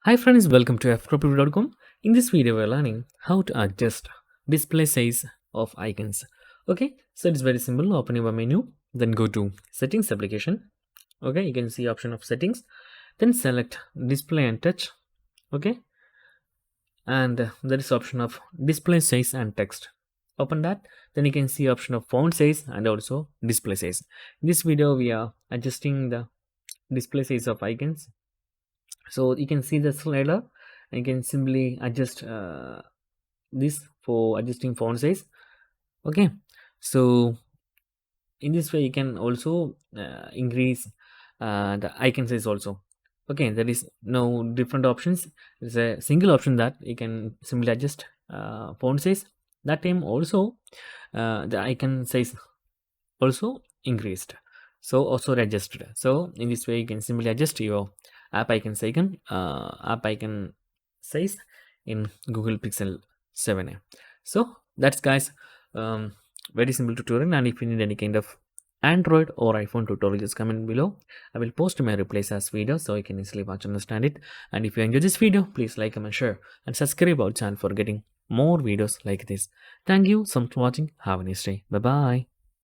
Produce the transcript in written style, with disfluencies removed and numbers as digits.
Hi friends, welcome to Ftopreview.com. In this video, we're learning how to adjust display size of icons. Okay, so it's very simple. Open your menu, then go to Settings application. Okay, you can see option of Settings, then select Display and Touch. Okay, and there is option of Display size and text. Open that, then you can see option of font size and also display size. In this video, we are adjusting the display size of icons. So you can see the slider and you can simply adjust this for adjusting font size. Okay, so in this way you can also increase the icon size also. Okay, there is no different options. There's a single option that you can simply adjust font size. That time also the icon size also increased, so also adjusted. So in this way you can simply adjust your app icon size in Google Pixel 7a. So that's guys, um, very simple tutorial, and if you need any kind of Android or iPhone tutorial, just comment below. I will post my replies as video so you can easily watch and understand it. And if you enjoy this video, please like, comment, share and subscribe our channel for getting more videos like this. Thank you so much for watching. Have a nice day. Bye bye.